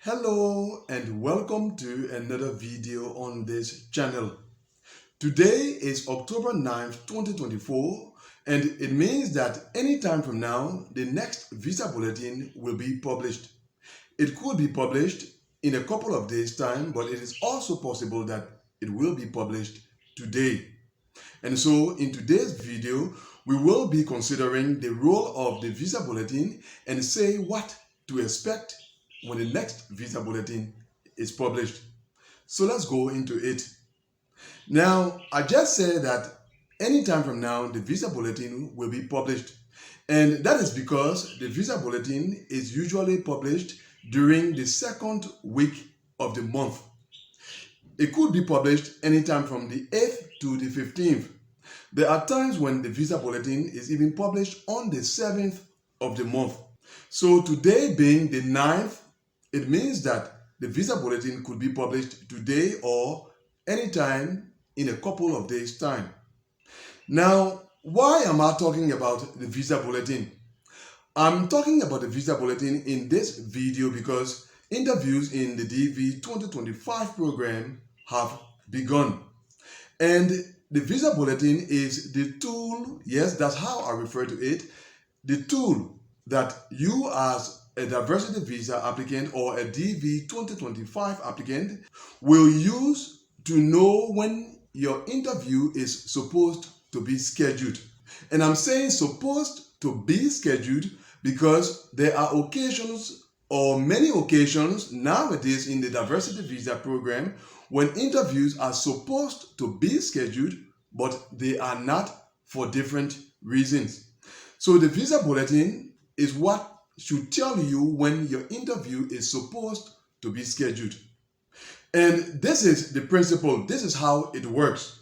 Hello and welcome to another video on this channel. Today is October 9th, 2024, and it means that anytime from now, the next visa bulletin will be published. It could be published in a couple of days' time, but it is also possible that it will be published today. And so in today's video, we will be considering the role of the visa bulletin and say what to expect when the next visa bulletin is published. So let's go into it. Now, I just said that anytime from now, the visa bulletin will be published. And that is because the visa bulletin is usually published during the second week of the month. It could be published anytime from the 8th to the 15th. There are times when the visa bulletin is even published on the 7th of the month. So today being the 9th, it means that the visa bulletin could be published today or anytime in a couple of days' time. Now, why am I talking about the visa bulletin? I'm talking about the visa bulletin in this video because interviews in the DV 2025 program have begun. And the visa bulletin is the tool, yes, that's how I refer to it, the tool that you as a diversity visa applicant or a DV 2025 applicant will use to know when your interview is supposed to be scheduled. And I'm saying supposed to be scheduled because there are occasions or many occasions nowadays in the diversity visa program when interviews are supposed to be scheduled, but they are not for different reasons. So the visa bulletin is what should tell you when your interview is supposed to be scheduled. And this is the principle. This is how it works.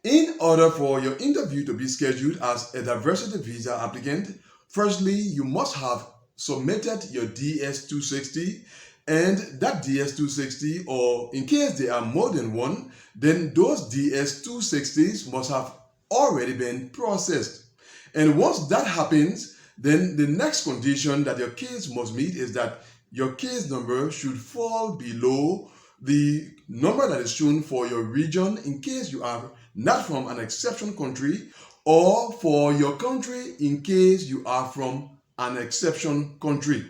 In order for your interview to be scheduled as a diversity visa applicant, firstly, you must have submitted your DS-260, and that DS-260, or in case there are more than one, then those DS-260s must have already been processed. And once that happens, then the next condition that your case must meet is that your case number should fall below the number that is shown for your region in case you are not from an exception country, or for your country in case you are from an exception country.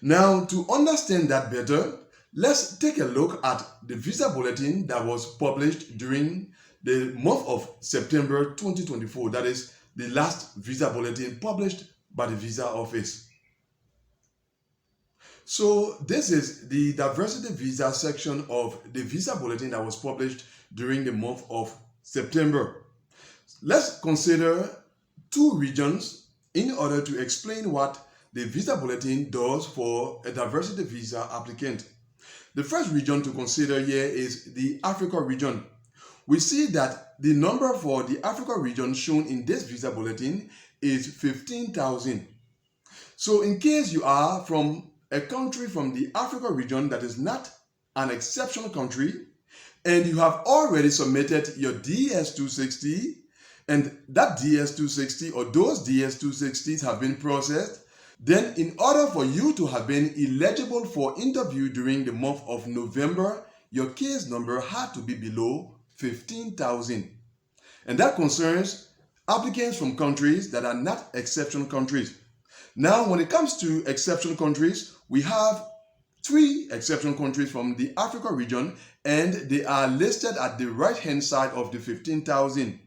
Now, to understand that better, let's take a look at the visa bulletin that was published during the month of September 2024. That is the last visa bulletin published by the visa office. So this is the diversity visa section of the visa bulletin that was published during the month of September. Let's consider two regions in order to explain what the visa bulletin does for a diversity visa applicant. The first region to consider here is the Africa region. We see that the number for the Africa region shown in this visa bulletin is 15,000. So in case you are from a country from the Africa region that is not an exception country, and you have already submitted your DS-260, and that DS-260 or those DS-260s have been processed, then in order for you to have been eligible for interview during the month of November, your case number had to be below 15,000. And that concerns applicants from countries that are not exception countries. Now, when it comes to exception countries, we have 3 exception countries from the Africa region, and they are listed at the right-hand side of the 15,000.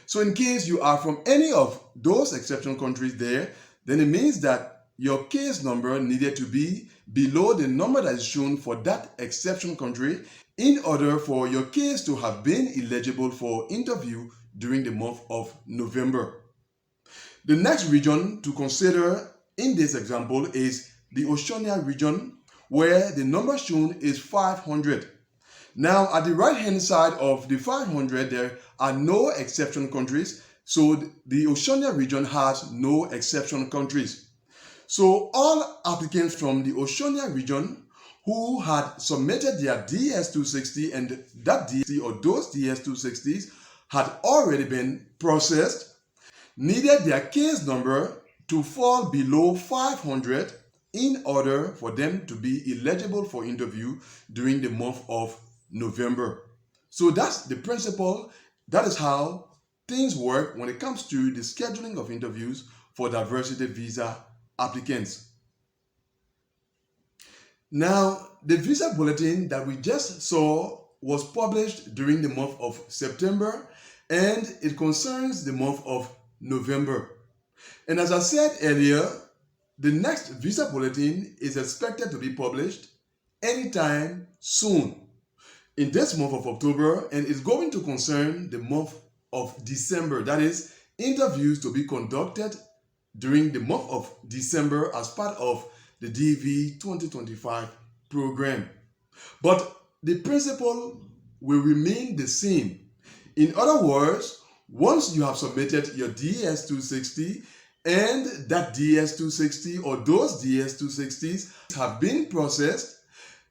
So in case you are from any of those exception countries there, then it means that your case number needed to be below the number that is shown for that exception country in order for your case to have been eligible for interview during the month of November. The next region to consider in this example is the Oceania region, where the number shown is 500. Now, at the right-hand side of the 500, there are no exception countries, so the Oceania region has no exception countries. So all applicants from the Oceania region who had submitted their DS-260 and that DS or those DS-260s had already been processed, needed their case number to fall below 500 in order for them to be eligible for interview during the month of November. So that's the principle. That is how things work when it comes to the scheduling of interviews for diversity visa applicants. Now, the visa bulletin that we just saw was published during the month of September, and it concerns the month of November. And as I said earlier, the next visa bulletin is expected to be published anytime soon in this month of October, and it's going to concern the month of December. That is, interviews to be conducted during the month of December as part of the DV 2025 program. But the principle will remain the same. In other words, once you have submitted your DS-260 and that DS-260 or those DS-260s have been processed,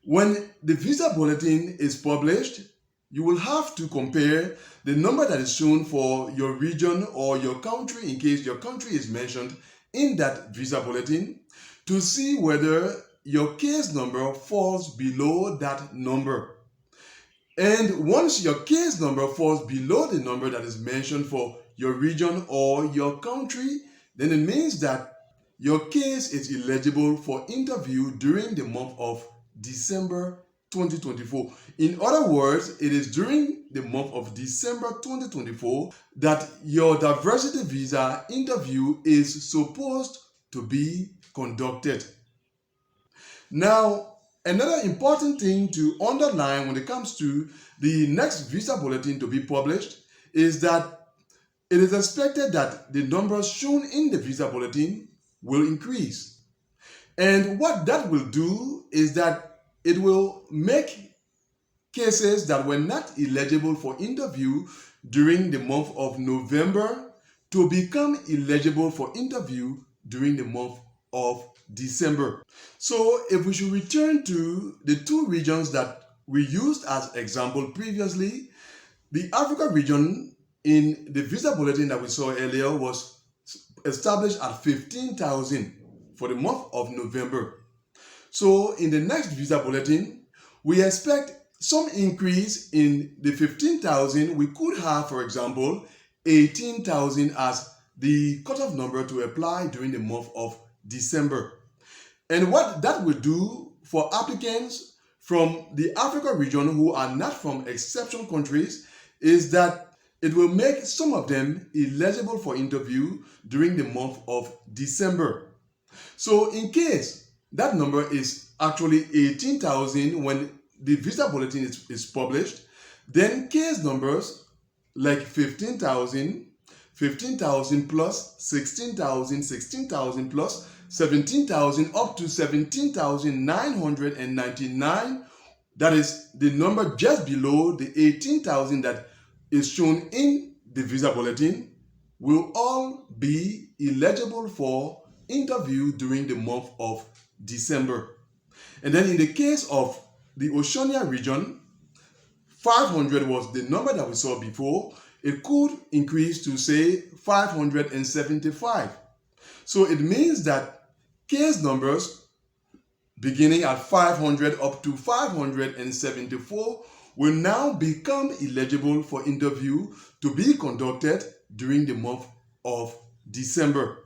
when the visa bulletin is published, you will have to compare the number that is shown for your region or your country, in case your country is mentioned in that visa bulletin, to see whether your case number falls below that number. And once your case number falls below the number that is mentioned for your region or your country, then it means that your case is eligible for interview during the month of December 2024. In other words, it is during the month of December 2024 that your diversity visa interview is supposed to be conducted. Now, another important thing to underline when it comes to the next visa bulletin to be published is that it is expected that the numbers shown in the visa bulletin will increase. And what that will do is that it will make cases that were not eligible for interview during the month of November to become eligible for interview during the month of December. So if we should return to the two regions that we used as example previously, the Africa region in the visa bulletin that we saw earlier was established at 15,000 for the month of November. So in the next visa bulletin, we expect some increase in the 15,000. We could have, for example, 18,000 as the cutoff number to apply during the month of December. And what that will do for applicants from the Africa region who are not from exception countries is that it will make some of them eligible for interview during the month of December. So in case that number is actually 18,000 when the visa bulletin is published, then case numbers like 15,000, 15,000 plus 16,000, 16,000 plus 17,000 up to 17,999, that is the number just below the 18,000 that is shown in the visa bulletin, will all be eligible for interview during the month of December. And then in the case of the Oceania region, 500 was the number that we saw before. It could increase to say 575. So it means that case numbers beginning at 500 up to 574 will now become eligible for interview to be conducted during the month of December.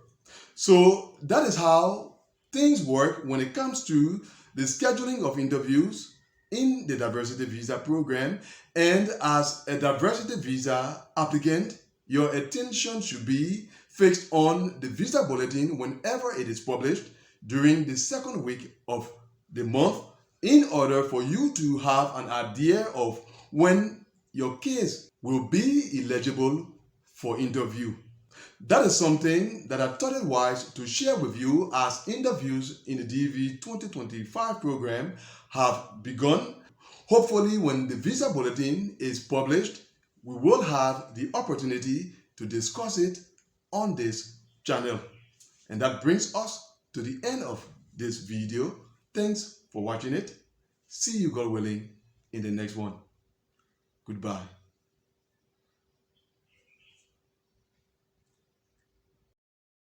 So that is how things work when it comes to the scheduling of interviews in the diversity visa program. And as a diversity visa applicant, your attention should be fixed on the visa bulletin whenever it is published during the second week of the month, in order for you to have an idea of when your case will be eligible for interview. That is something that I thought it wise to share with you, as interviews in the DV 2025 program have begun. Hopefully, when the visa bulletin is published, we will have the opportunity to discuss it on this channel. And that brings us to the end of this video. Thanks for watching it. See you, God willing, in the next one. Goodbye.